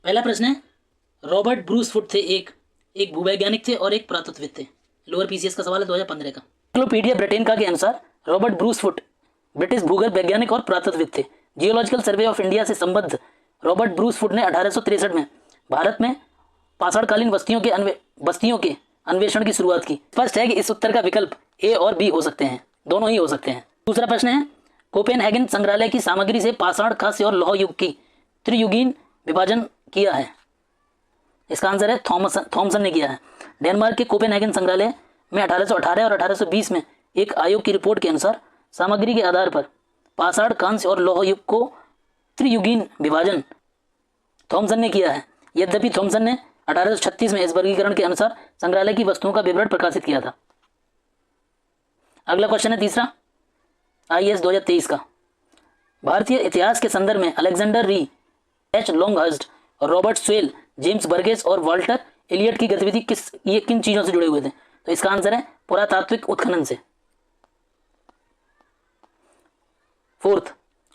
पहला प्रश्न है, रॉबर्ट ब्रूस फुट थे एक एक भूवैज्ञानिक थे और एक पुरातत्वविद थे। लोअर पीसीएस का सवाल है 2015 का। एनसाइक्लोपीडिया ब्रिटेनिका के अनुसार रॉबर्ट ब्रूस फुट ब्रिटिश भूगर्भ वैज्ञानिक और पुरातत्वविद थे। जियोलॉजिकल सर्वे ऑफ इंडिया से संबद्ध रॉबर्ट ब्रूस फुट ने 1863 में भारत में पाषाणकालीन बस्तियों के अन्वेषण की शुरुआत की। स्पष्ट है कि इस उत्तर का विकल्प ए और बी हो सकते हैं, दोनों ही हो सकते हैं। दूसरा प्रश्न है, कोपेनहेगन संग्रहालय की सामग्री से पाषाण, कांस्य और लौह युग की त्रियुगीन विभाजन किया है। इसका आंसर है थॉमसन ने किया है। डेनमार्क के कोपेनहेगन संग्रहालय में 1818 और 1820 में एक आयोग की रिपोर्ट के अनुसार सामग्री के आधार पर पाषाण, कांस्य और लौह युग को त्रियुगीन विभाजन थॉमसन ने किया है। यद्यपि थॉमसन ने 1836 में इस वर्गीकरण के अनुसार संग्रहालय की वस्तुओं का विवरण प्रकाशित किया था। अगला क्वेश्चन है तीसरा, आईएएस 2023 का। भारतीय इतिहास के संदर्भ में अलेक्जेंडर री, H Longhurst, Robert swell, James Burgess और वाल्टर एलियट की गतिविधि किन चीजों से जुड़े हुए थे? तो इसका आंसर है पुरातात्विक उत्खनन से। फोर्थ,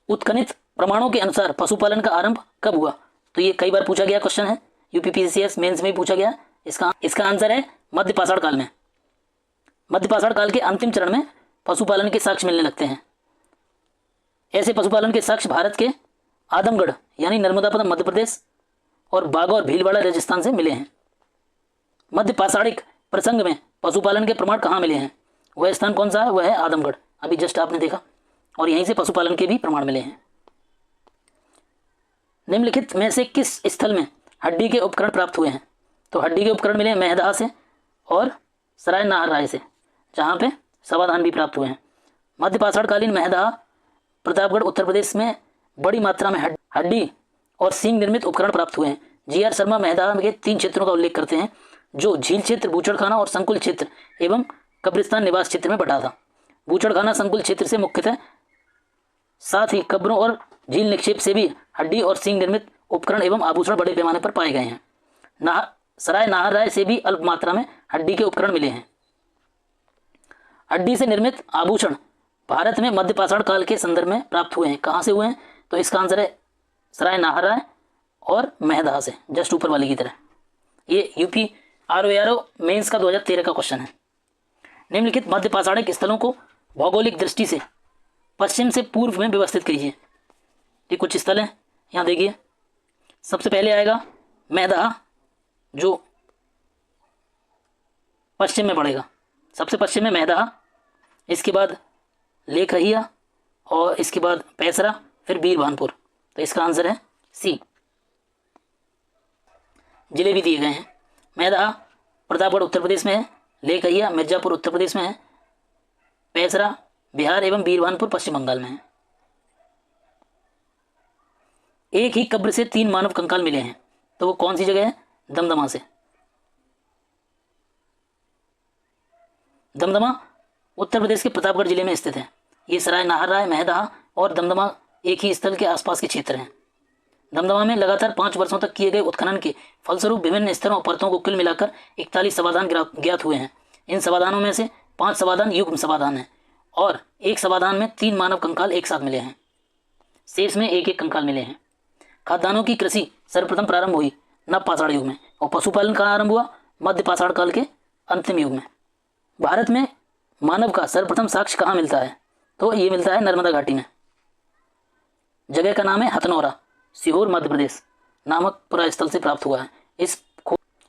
उत्खनित प्रमाणों के अनुसार पशुपालन का आरंभ कब हुआ? तो ये कई बार पूछा गया क्वेश्चन है, यूपीपीसीएस मेंस में भी पूछा गया। इसका आंसर है मध्य पाषाण काल में। मध्य पाषाण काल के अंतिम चरण में पशुपालन के साक्ष्य मिलने लगते हैं। ऐसे पशुपालन के साक्ष्य भारत के आदमगढ़ यानी नर्मदापुरम मध्य प्रदेश और बागौर भीलवाड़ा राजस्थान से मिले हैं। मध्य पाषाणिक प्रसंग में पशुपालन के प्रमाण कहाँ मिले हैं? वह स्थान कौन सा है? वह है आदमगढ़, अभी जस्ट आपने देखा, और यहीं से पशुपालन के भी प्रमाण मिले हैं। निम्नलिखित में से किस स्थल में हड्डी के उपकरण प्राप्त हुए हैं? तो हड्डी के उपकरण मिले महदहा से और सराय नाहरराय से, जहाँ पे समाधान भी प्राप्त हुए हैं। मध्य पाषाणकालीन महदहा प्रतापगढ़ उत्तर प्रदेश में बड़ी मात्रा में हड्डी और सींग निर्मित उपकरण प्राप्त हुए हैं। जीआर शर्मा महदहा के 3 क्षेत्रों का उल्लेख करते हैं, जो झील क्षेत्र, बूचड़खाना और संकुल क्षेत्र एवं कब्रिस्तान निवास क्षेत्र में बटा था। बूचड़खाना संकुल क्षेत्र से मुख्यतः, साथ ही कब्रों और झील निक्षेप से भी हड्डी और सींग निर्मित उपकरण एवं आभूषण बड़े पैमाने पर पाए गए हैं। सराय नाहरराय से भी अल्प मात्रा में हड्डी के उपकरण मिले हैं। हड्डी से निर्मित आभूषण भारत में मध्य पाषाण काल के संदर्भ में प्राप्त हुए हैं। कहाँ से हुए हैं? तो इसका आंसर है सराय नाहरराय और महदहा से, जस्ट ऊपर वाले की तरह। ये यूपी आरओ मेंस का 2013 का क्वेश्चन है। निम्नलिखित मध्य पाषाणिक स्थलों को भौगोलिक दृष्टि से पश्चिम से पूर्व में व्यवस्थित कीजिए। ये कुछ स्थल हैं, यहाँ देखिए। सबसे पहले आएगा महदहा, जो पश्चिम में पड़ेगा। सबसे पश्चिम में महदहा, इसके बाद लेखहिया और इसके बाद पैसरा, फिर बीरभानपुर। तो इसका आंसर है सी। जिले भी दिए गए हैं। महदहा प्रतापगढ़ उत्तर प्रदेश में है, लेखहिया मिर्जापुर उत्तर प्रदेश में है, पैसरा बिहार एवं बीरभानपुर पश्चिम बंगाल में है। एक ही कब्र से 3 मानव कंकाल मिले हैं, तो वो कौन सी जगह है? दमदमा से। दमदमा उत्तर प्रदेश के प्रतापगढ़ जिले में स्थित है। ये सराय नाहरराय, महदहा और दमदमा एक ही स्थल के आसपास के क्षेत्र हैं। दमदमा में लगातार 5 वर्षों तक किए गए उत्खनन के फलस्वरूप विभिन्न स्तरों और परतों को कुल मिलाकर 41 समाधान ज्ञात हुए हैं। इन समाधानों में से 5 समाधान युग्म समाधान हैं और एक समाधान में 3 मानव कंकाल एक साथ मिले हैं। शेष में एक कंकाल मिले हैं। खाद्यान्नों की कृषि सर्वप्रथम प्रारंभ हुई नव पाषाण युग में और पशुपालन कहाँ आरंभ हुआ? मध्य पाषाण काल के अंतिम युग में। भारत में मानव का सर्वप्रथम साक्ष्य कहाँ मिलता है? तो ये मिलता है नर्मदा घाटी में। जगह का नाम है हथनौरा, सीहोर मध्य प्रदेश नामक पुरास्थल से प्राप्त हुआ है।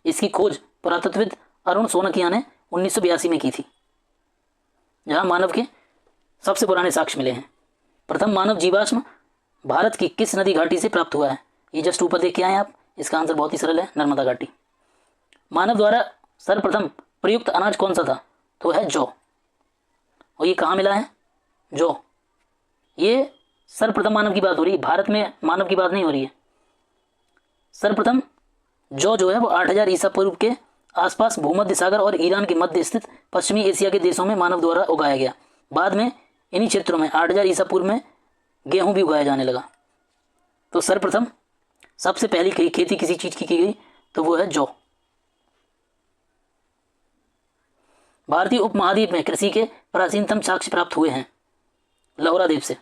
इसकी खोज पुरातत्वविद अरुण सोनकिया ने 1982 में की थी, जहां मानव के सबसे पुराने साक्ष्य मिले हैं। प्रथम मानव जीवाश्म भारत की किस नदी घाटी से प्राप्त हुआ है? ये जस्ट ऊपर देख के आए आप। इसका आंसर बहुत ही सरल है, नर्मदा घाटी। मानव द्वारा सर्वप्रथम प्रयुक्त अनाज कौन सा था? तो है जौ। और ये कहाँ मिला है? जौ। ये सर्वप्रथम मानव की बात हो रही है, भारत में मानव की बात नहीं हो रही है। सर्वप्रथम जौ जो है वो 8000 ईसा पूर्व के आसपास भूमध्य सागर और ईरान के मध्य स्थित पश्चिमी एशिया के देशों में मानव द्वारा उगाया गया। बाद में इन्हीं क्षेत्रों में 8000 ईसा पूर्व में गेहूं भी उगाया जाने लगा। तो सर्वप्रथम सबसे पहली खेती किसी चीज की गई तो वो है जौ। भारतीय उपमहाद्वीप में कृषि के प्राचीनतम साक्ष्य प्राप्त हुए हैं लौहरा द्वीप से,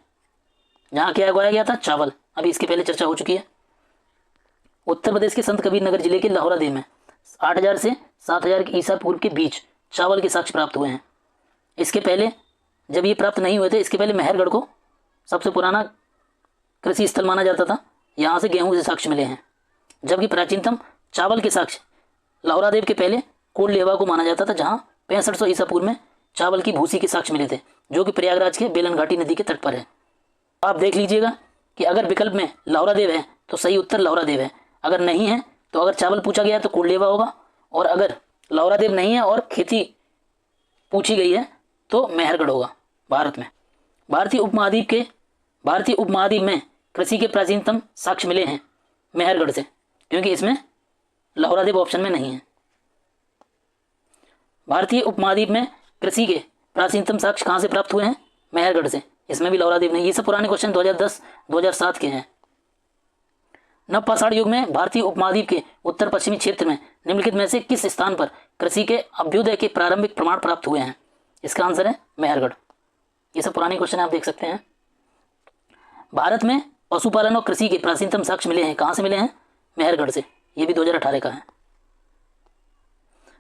जहाँ क्या उगाया गया था? चावल। अभी इसके पहले चर्चा हो चुकी है। उत्तर प्रदेश के संत कबीर नगर जिले के लाहौरादेव में 8000 से 7000 ईसा पूर्व के बीच चावल के साक्ष्य प्राप्त हुए हैं। इसके पहले जब ये प्राप्त नहीं हुए थे, इसके पहले मेहरगढ़ को सबसे पुराना कृषि स्थल माना जाता था। यहाँ से गेहूं के साक्ष्य मिले हैं, जबकि प्राचीनतम चावल के साक्ष्य लाहौरादेव के पहले कोडलेवा को माना जाता था, जहाँ 6500 ईसा पूर्व में चावल की भूसी के साक्ष्य मिले थे, जो कि प्रयागराज के बेलन घाटी नदी के तट पर है। आप देख लीजिएगा कि अगर विकल्प में लाहौरादेव है तो सही उत्तर लाहौरादेव है, अगर नहीं है तो अगर चावल पूछा गया है तो कोडलेवा होगा, और अगर लाहौरादेव नहीं है और खेती पूछी गई है तो मेहरगढ़ होगा। भारत में भारतीय उपमहाद्वीप में कृषि के प्राचीनतम साक्ष्य मिले हैं मेहरगढ़ से, क्योंकि इसमें लाहौरादेव ऑप्शन में नहीं है। भारतीय उपमहाद्वीप में कृषि के प्राचीनतम साक्ष्य कहाँ से प्राप्त हुए हैं? मेहरगढ़ से, इसमें भी लाहौरादेव नहीं। ये सब पुराने क्वेश्चन 2010-2007 के हैं। नवपाषाण युग में भारतीय उपमहाद्वीप के उत्तर पश्चिमी क्षेत्र में निम्नलिखित में से किस स्थान पर कृषि के अभ्युदय के प्रारंभिक प्रमाण प्राप्त हुए हैं? इसका आंसर है मेहरगढ़। ये सब पुराने क्वेश्चन आप देख सकते हैं। भारत में पशुपालन और कृषि के प्राचीनतम साक्ष्य मिले हैं, कहाँ से मिले हैं? मेहरगढ़ से। ये भी 2018 का है।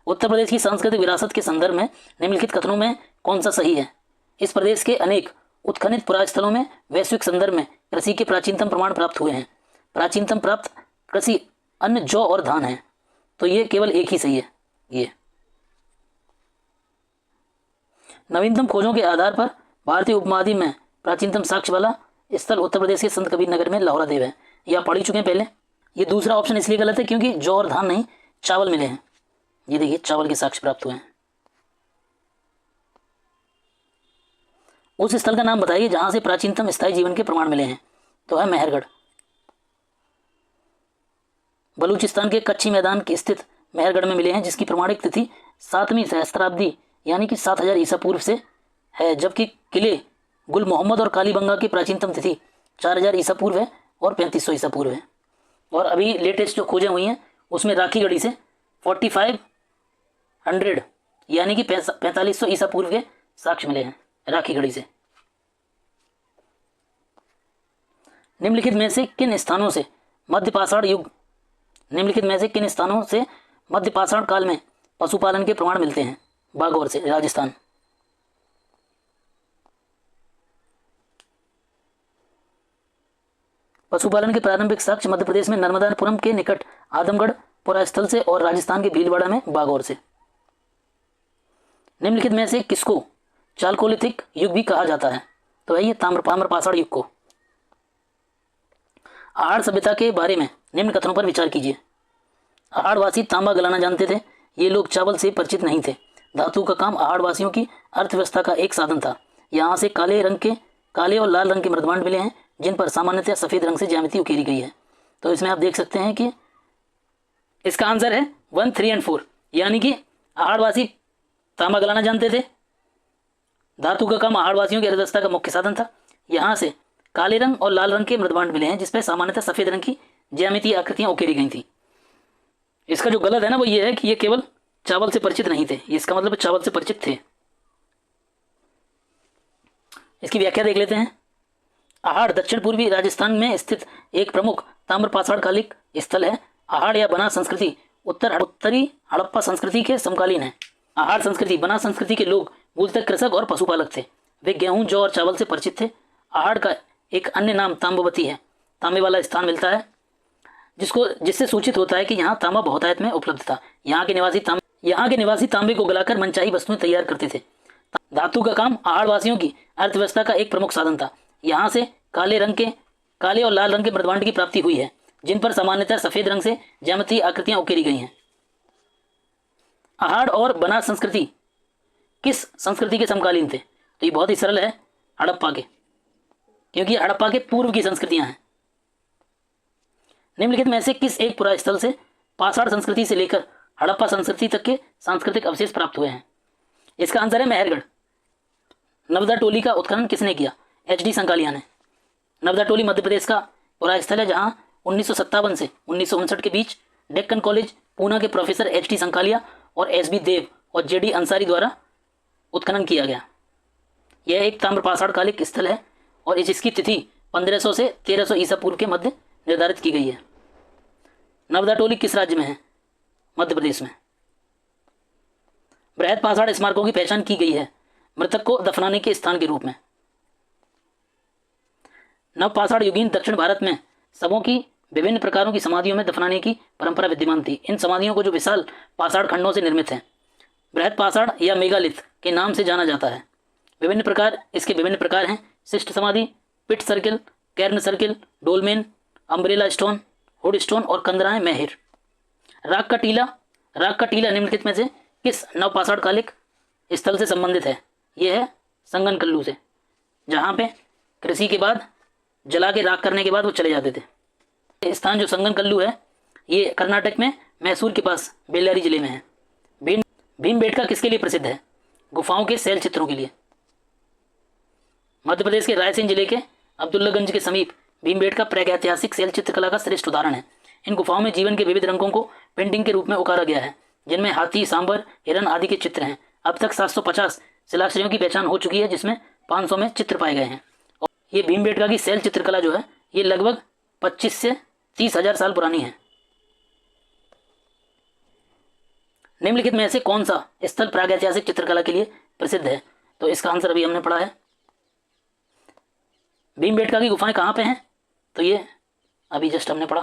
उत्तर प्रदेश की सांस्कृतिक विरासत के संदर्भ में निम्नलिखित कथनों में कौन सा सही है? इस प्रदेश के अनेक उत्खनित पुरास्थलों में वैश्विक संदर्भ में कृषि के प्राचीनतम प्रमाण प्राप्त हुए हैं। प्राचीनतम प्राप्त कृषि अन्न जौ और धान है, तो ये केवल एक ही सही है। ये नवीनतम खोजों के आधार पर भारतीय उपमहाद्वीप में प्राचीनतम साक्ष्य वाला स्थल उत्तर प्रदेश के संत कबीर नगर में लाहौरादेव है। ये आप पढ़ ही चुके हैं पहले। ये दूसरा ऑप्शन इसलिए गलत है क्योंकि जौ और धान नहीं, चावल मिले हैं। ये देखिए, चावल के साक्ष्य प्राप्त हुए हैं। उस स्थल का नाम बताइए जहां से प्राचीनतम स्थायी जीवन के प्रमाण मिले हैं, तो है मेहरगढ़। बलूचिस्तान के कच्ची मैदान के स्थित मेहरगढ़ में मिले हैं, जिसकी प्रमाणिक तिथि 7वीं सहस्त्राब्दी यानी कि 7000 ईसा पूर्व से है, जबकि किले गुल मोहम्मद और कालीबंगा की प्राचीनतम तिथि 4000 ईसा पूर्व है और 3500 ईसा पूर्व है। और अभी लेटेस्ट जो खोजें हुई हैं उसमें राखी गढ़ी से 4500 यानी कि 4500 ईसा पूर्व के साक्ष्य मिले हैं राखी गढ़ी से। निम्नलिखित में से किन स्थानों से मध्यपाषाण काल में पशुपालन के प्रमाण मिलते हैं? बागौर से, राजस्थान। पशुपालन के प्रारंभिक साक्ष्य मध्य प्रदेश में नर्मदापुरम के निकट आदमगढ़ पुरास्थल से और राजस्थान के भीलवाड़ा में बागौर से। निम्नलिखित में से किसको चालकोलिथिक युग भी कहा जाता है? तो है ये ताम्रपाषाण युग को। आहड़ सभ्यता के बारे में निम्न कथनों पर विचार कीजिए। आहड़वासी तांबा गलाना जानते थे। ये लोग चावल से परिचित नहीं थे। धातु का काम आहड़वासियों की अर्थव्यवस्था का एक साधन था। यहाँ से काले और लाल रंग के मृदभांड मिले हैं, जिन पर सामान्यतः सफेद रंग से ज्यामिति उकेरी गई है। तो इसमें आप देख सकते हैं कि इसका आंसर है 1, 3 और 4, यानी कि आहड़वासी तांबा गलाना जानते थे। धातु का काम आहड़वासियों की अर्थव्यवस्था का मुख्य साधन था। यहाँ से काले रंग और लाल रंग के मृदभांड मिले हैं, जिसपे सामान्यतः सफेद रंग की ज्यामितीय आकृतियां उकेरी गई थी। इसका जो गलत है ना वो ये है कि ये केवल चावल से परिचित नहीं थे। इसका मतलब चावल से परिचित थे। इसकी व्याख्या देख लेते हैं। आहड़ दक्षिण पूर्वी राजस्थान में स्थित एक प्रमुख ताम्रपाषाण कालिक स्थल है। आहड़ या बना संस्कृति उत्तरी हड़प्पा संस्कृति के समकालीन है। आहड़ संस्कृति बना संस्कृति के लोग मूलतः कृषक और पशुपालक थे। वे गेहूं, जौ और चावल से परिचित थे। आहड़ का एक अन्य नाम तांबवती है। तांबे वाला स्थान मिलता है, जिससे सूचित होता है कि यहाँ तांबा बहुतायत में उपलब्ध था। यहाँ के निवासी तांबे को गलाकर मनचाही वस्तुएं तैयार करते थे। धातु का काम आहड़वासियों की अर्थव्यवस्था का एक प्रमुख साधन था। यहाँ से काले और लाल रंग के मृदभांड की प्राप्ति हुई है, जिन पर सामान्यतः सफेद रंग से ज्यामितीय आकृतियां उकेरी गई हैं। आहड़ और बना संस्कृति किस संस्कृति के समकालीन थे? तो ये बहुत ही सरल है, हड़प्पा के, क्योंकि हड़प्पा के पूर्व की संस्कृतियां हैं। निम्नलिखित में से किस एक पुरास्थल से पाषाण संस्कृति से लेकर हड़प्पा संस्कृति तक के सांस्कृतिक अवशेष प्राप्त हुए हैं? इसका आंसर है मेहरगढ़। नवदा टोली का उत्खनन किसने किया? HD संकालिया ने। नवदा टोली मध्य प्रदेश का पुरास्थल है, जहां 1957 से 1959 के बीच डेक्कन कॉलेज पूना के प्रोफेसर HD संकालिया और SB देव और JD अंसारी द्वारा उत्खनन किया गया। यह एक ताम्रपाषाण कालिक स्थल है और इसकी तिथि 1500 से 1300 ईसा पूर्व के मध्य निर्धारित की गई है। नवदाटोली किस राज्य में है? मध्य प्रदेश में। बृहद पाषाण स्मारकों की पहचान की गई है मृतक को दफनाने के स्थान के रूप में। नवपाषाण युगीन दक्षिण भारत में शवों की विभिन्न प्रकारों की समाधियों में दफनाने की परंपरा विद्यमान थी। इन समाधियों को जो विशाल पाषाण खंडों से निर्मित हैं बृहद पाषाण या मेगालिथ के नाम से जाना जाता है। इसके विभिन्न प्रकार हैं: शिष्ट समाधि, pit circle, cairn circle, dolmen, umbrella stone, hood stone और कंदराएं मेहिर। राग का टीला निम्नलिखित में से किस नवपाषाण कालिक स्थल से संबंधित है? यह है संगन कल्लू से, जहाँ पे कृषि के बाद जला के राख करने के बाद वो चले जाते थे। ये स्थान जो संगन कल्लू है ये कर्नाटक में मैसूर के पास बेल्लारी जिले में है। भीमबेटका किसके लिए प्रसिद्ध है? गुफाओं के शैल चित्रों के लिए। मध्य प्रदेश के रायसेन जिले के अब्दुल्लागंज के समीप भीमबेटका प्रागैतिहासिक शैल चित्रकला का श्रेष्ठ उदाहरण है। इन गुफाओं में जीवन के विविध रंगों को पेंटिंग के रूप में उकारा गया है, जिनमें हाथी, सांबर, हिरन आदि के चित्र हैं। अब तक 750 शिलाश्रयों की पहचान हो चुकी है, जिसमें 500 में चित्र पाए गए हैं। और ये भीमबेटका की शैल चित्रकला जो है ये लगभग 25 से 30 हजार साल पुरानी है। निम्नलिखित में से कौन सा स्थल प्रागैतिहासिक चित्रकला के लिए प्रसिद्ध है? तो इसका आंसर अभी हमने पढ़ा है। भीमबेटका की गुफाएं कहाँ पे हैं? तो ये अभी जस्ट हमने पढ़ा।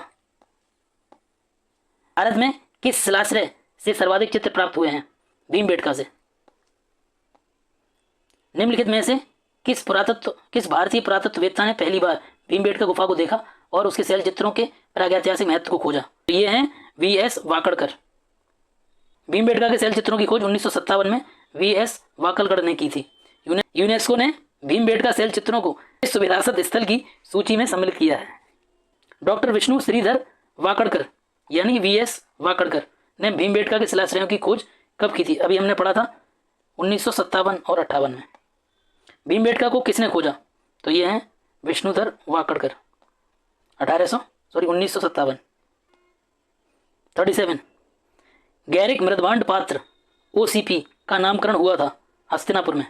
भारत में किस शिलाश्रय से सर्वाधिक चित्र प्राप्त हुए हैं? भीमबेटका से। निम्नलिखित में से किस भारतीय पुरातत्ववेत्ता ने पहली बार भीमबेटका गुफा को देखा और उसके शैल चित्रों के प्रागैतिहासिक महत्व को खोजा? तो ये हैं वी.एस. वाकड़कर। भीमबेटका के शैल चित्रों की खोज 1957 में वी.एस. वाकलगढ़ ने की थी। यूनेस्को ने भीमबेटका शैल चित्रों को विश्व विरासत स्थल की सूची में सम्मिलित किया है। डॉक्टर विष्णु श्रीधर वाकड़कर यानी वी.एस. वाकड़कर ने भीमबेटका के शिलाश्रयों की खोज कब की थी? अभी हमने पढ़ा था 1957 और 58 में। भीमबेटका को किसने खोजा? तो ये हैं विष्णुधर वाकड़कर। 1957। 37 गैरिक मृदभांड पात्र OCP का नामकरण हुआ था हस्तिनापुर में।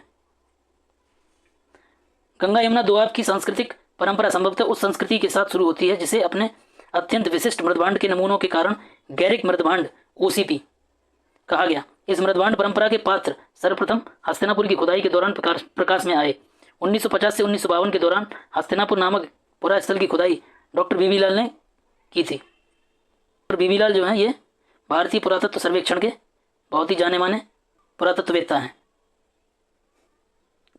गंगा यमुना दोआब की सांस्कृतिक परंपरा संभवतः उस संस्कृति के साथ शुरू होती है जिसे अपने अत्यंत विशिष्ट मृदभांड के नमूनों के कारण गैरिक मृदभांड OCP कहा गया। इस मृदभांड परंपरा के पात्र सर्वप्रथम हस्तिनापुर की खुदाई के दौरान प्रकाश में आए। 1950 से 1952 के दौरान हस्तिनापुर नामक पुरास्थल की खुदाई डॉक्टर बीबी लाल ने की थी। और बीबी लाल जो है ये भारतीय पुरातत्व सर्वेक्षण के बहुत ही जाने माने पुरातत्ववेत्ता हैं।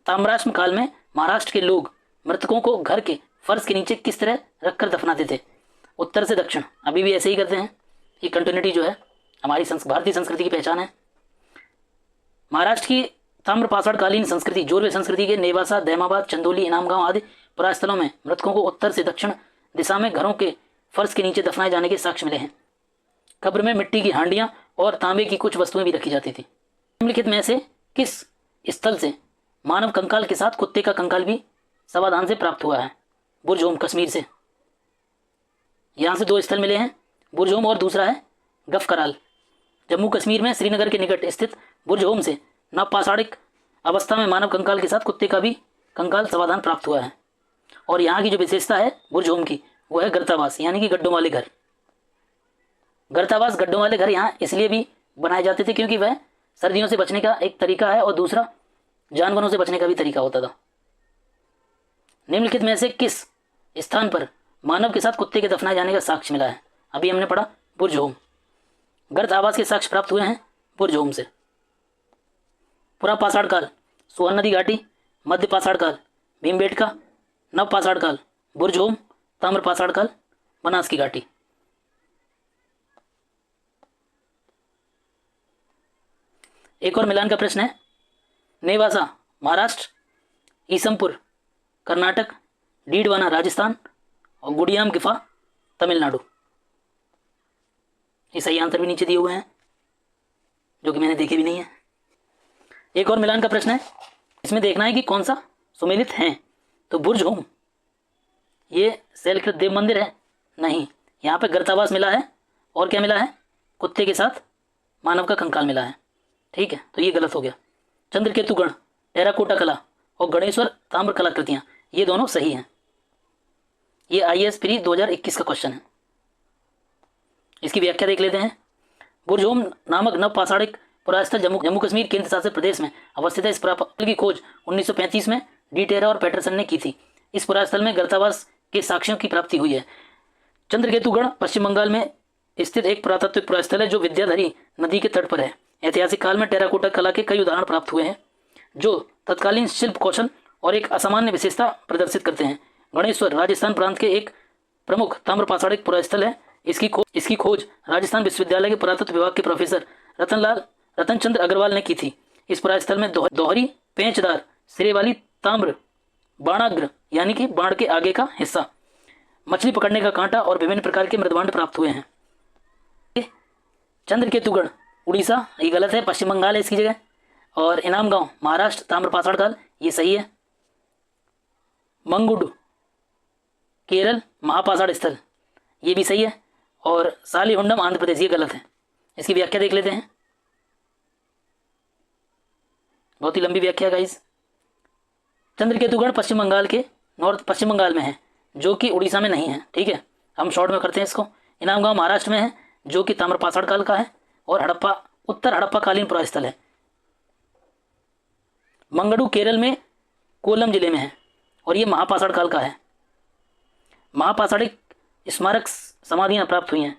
ताम्राश्म काल में महाराष्ट्र के लोग मृतकों को घर के फर्श के नीचे किस तरह रखकर दफनाते थे? उत्तर से दक्षिण। अभी भी ऐसे ही करते हैं। ये कंटिन्यूटी जो है हमारी भारतीय संस्कृति की पहचान है। महाराष्ट्र की ताम्रपाषाणकालीन संस्कृति जोरवे संस्कृति के नेवासा, दहमाबाद, चंदौली, इनामगांव आदि पुरास्थलों में मृतकों को उत्तर से दक्षिण दिशा में घरों के फर्श के नीचे दफनाए जाने के साक्ष्य मिले हैं। कब्र में मिट्टी की हांडियां और तांबे की कुछ वस्तुएं भी रखी जाती थी। निम्नलिखित में से किस स्थल से मानव कंकाल के साथ कुत्ते का कंकाल भी समाधान से प्राप्त हुआ है? बुरजोम, कश्मीर से। यहाँ से 2 स्थल मिले हैं, बुरजोम और दूसरा है गफकराल। जम्मू कश्मीर में श्रीनगर के निकट स्थित बुरजोम से नवपाषाणिक अवस्था में मानव कंकाल के साथ कुत्ते का भी कंकाल समाधान प्राप्त हुआ है। और यहाँ की जो विशेषता है बुरजोम की वो है गर्तावास यानी कि गड्ढों वाले घर। गर्तावास गड्ढों वाले घर यहाँ इसलिए भी बनाए जाते थे क्योंकि वह सर्दियों से बचने का एक तरीका है और दूसरा जानवरों से बचने का भी तरीका होता था। निम्नलिखित में से किस स्थान पर मानव के साथ कुत्ते के दफनाए जाने का साक्ष्य मिला है? अभी हमने पढ़ा बुरजोम। गर्त आवास के साक्ष्य प्राप्त हुए हैं बुरजोम से। पुरापाषाण काल, सोहन नदी घाटी, मध्य पाषाण काल, भीमबेटका, नवपाषाण काल, बुरजोम, ताम्रपाषाण काल, बनास की घाटी। एक और मिलान का प्रश्न है। नेवासा महाराष्ट्र, ईसमपुर कर्नाटक, डीडवाना राजस्थान और गुड़ियाम गिफा तमिलनाडु। ये सही आंसर भी नीचे दिए हुए हैं जो कि मैंने देखे भी नहीं है। एक और मिलान का प्रश्न है, इसमें देखना है कि कौन सा सुमेलित है। तो बुरजोम ये शैलकृत देव मंदिर है? नहीं, यहाँ पे गर्तावास मिला है और क्या मिला है? कुत्ते के साथ मानव का कंकाल मिला है। ठीक है, तो ये गलत हो गया। चंद्रकेतुगण, टेराकोटा कला और गणेश्वर ताम्र कलाकृतियाँ ये दोनों सही हैं। ये IAS प्री 2021 का क्वेश्चन है। इसकी व्याख्या देख लेते हैं। बुरजोम नामक नव पाषाणिक पुरास्थल जम्मू कश्मीर केंद्र शासित प्रदेश में अवस्थित है। इस पुरास्थल की खोज 1935 में डी टेरा और पैटरसन ने की थी। इस पुरास्थल में गर्तावास के साक्ष्यों की प्राप्ति हुई है। चंद्रकेतुगढ़ पश्चिम बंगाल में स्थित एक पुरातात्विक पुरास्थल है जो विद्याधरी नदी के तट पर है। ऐतिहासिक काल में टेराकोटा कला के कई उदाहरण प्राप्त हुए हैं जो तत्कालीन शिल्प कौशल और एक असामान्य विशेषता प्रदर्शित करते हैं। गणेश्वर राजस्थान प्रांत के एक प्रमुख ताम्र पाषाणिक पुरास्थल है। इसकी खोज राजस्थान विश्वविद्यालय के पुरातत्व विभाग के प्रोफेसर रतन चंद्र अग्रवाल ने की थी। इस पुरास्थल में दोहरी पेंचदार सिरे वाली ताम्र बाणाग्र यानी कि बाण के आगे का हिस्सा, मछली पकड़ने का कांटा और विभिन्न प्रकार के मृदभांड प्राप्त हुए हैं। चंद्रकेतुगढ़ उड़ीसा, ये गलत है, पश्चिम बंगाल है इसकी जगह। और इनाम गांव महाराष्ट्र, ताम्र पाषाण काल, ये सही है। मंगुडू केरल, महापाषाण स्थल, ये भी सही है। और सालीहुंडम आंध्र प्रदेश, ये गलत है। इसकी व्याख्या देख लेते हैं। बहुत ही लंबी व्याख्या गाइस। चंद्रकेतुगढ़ पश्चिम बंगाल के पश्चिम बंगाल में है जो कि उड़ीसा में नहीं है। ठीक है, हम शॉर्ट में करते हैं इसको। इनाम गांव महाराष्ट्र में है जो कि ताम्र पाषाण काल का है और उत्तर हड़प्पा कालीन पुरास्थल है। मंगडू केरल में कोल्लम जिले में है और ये महापाषाण काल का है। महापाषाणिक स्मारक समाधियां प्राप्त हुई हैं।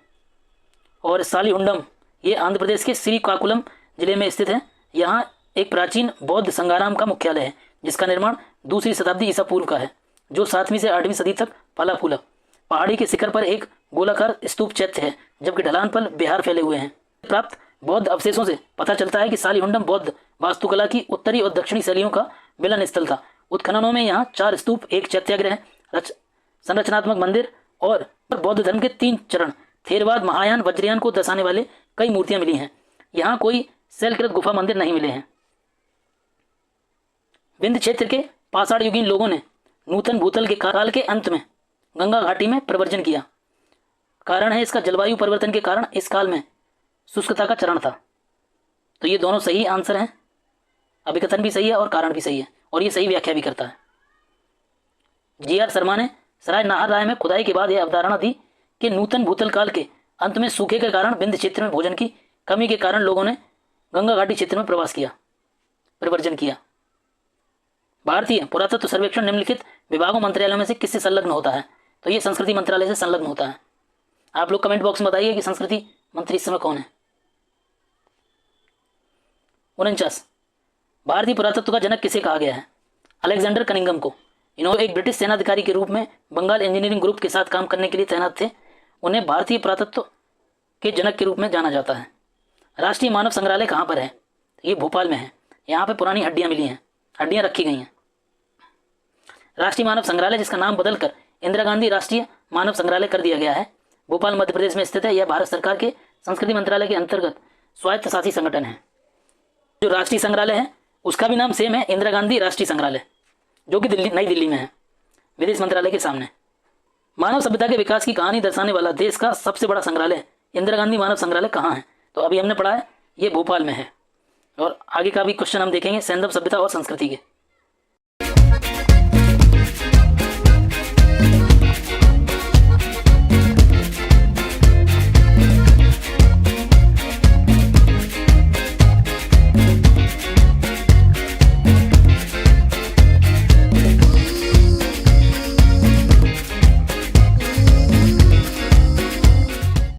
और सालीहुंडम ये आंध्र प्रदेश के श्रीकाकुलम जिले में स्थित है। यहाँ एक प्राचीन बौद्ध संगाराम का मुख्यालय है जिसका निर्माण 2वीं शताब्दी ईसा पूर्व का है जो 7वीं से 8वीं सदी तक फला फूला। पहाड़ी के शिखर पर एक गोलाकार स्तूप चैत्य है जबकि ढलान पर बिहार फैले हुए हैं। प्राप्त बौद्ध अवशेषों से पता चलता है कि सालीहुंडम बौद्ध वास्तुकला की उत्तरी और दक्षिणी शैलियों का मिलन स्थल था। उत्खननों में यहाँ 4 स्तूप, एक चैत्याग्रह, संरचनात्मक मंदिर और बौद्ध धर्म के 3 चरण थेरवाद, महायान, वज्रयान को दर्शाने वाले कई मूर्तियां मिली हैं। यहाँ कोई शैलकृत गुफा मंदिर नहीं मिले हैं। विंध्य क्षेत्र के पाषाण युगीन लोगों ने नूतन भूतल के काल के अंत में गंगा घाटी में प्रव्रजन किया। कारण है इसका जलवायु परिवर्तन के कारण इस काल में शुष्कता का चरण था। तो ये दोनों सही आंसर हैं। अभिकथन भी सही है और कारण भी सही है और ये सही व्याख्या भी करता है। GR शर्मा ने सराय नाहर राय में खुदाई के बाद यह अवधारणा दी कि नूतन भूतल काल के अंत में सूखे के कारण विंध्य क्षेत्र में भोजन की कमी के कारण लोगों ने गंगा घाटी क्षेत्र में प्रव्रजन किया। भारतीय पुरातत्व सर्वेक्षण निम्नलिखित विभागों मंत्रालयों में से किससे संलग्न होता है? तो ये संस्कृति मंत्रालय से संलग्न होता है। आप लोग कमेंट बॉक्स में बताइए कि संस्कृति मंत्री इस समय कौन है। 49 भारतीय पुरातत्व का जनक किसे कहा गया है? अलेक्जेंडर कनिंघम को। इन्होंने एक ब्रिटिश सेनाधिकारी के रूप में बंगाल इंजीनियरिंग ग्रुप के साथ काम करने के लिए तैनात थे। उन्हें भारतीय पुरातत्व के जनक के रूप में जाना जाता है। राष्ट्रीय मानव संग्रहालय कहाँ पर है? ये भोपाल में है। यहाँ पे पुरानी हड्डियाँ मिली हैं, हड्डियाँ रखी गई हैं। राष्ट्रीय मानव संग्रहालय जिसका नाम बदलकर इंदिरा गांधी राष्ट्रीय मानव संग्रहालय कर दिया गया है, भोपाल मध्य प्रदेश में स्थित है। यह भारत सरकार के संस्कृति मंत्रालय के अंतर्गत स्वायत्तशासी संगठन है। जो राष्ट्रीय संग्रहालय है उसका भी नाम सेम है, इंदिरा गांधी राष्ट्रीय संग्रहालय, जो कि नई दिल्ली में है, विदेश मंत्रालय के सामने। मानव सभ्यता के विकास की कहानी दर्शाने वाला देश का सबसे बड़ा संग्रहालय इंदिरा गांधी मानव संग्रहालय कहाँ है? तो अभी हमने पढ़ा है ये भोपाल में है। और आगे का भी क्वेश्चन हम देखेंगे सैंधव सभ्यता और संस्कृति के।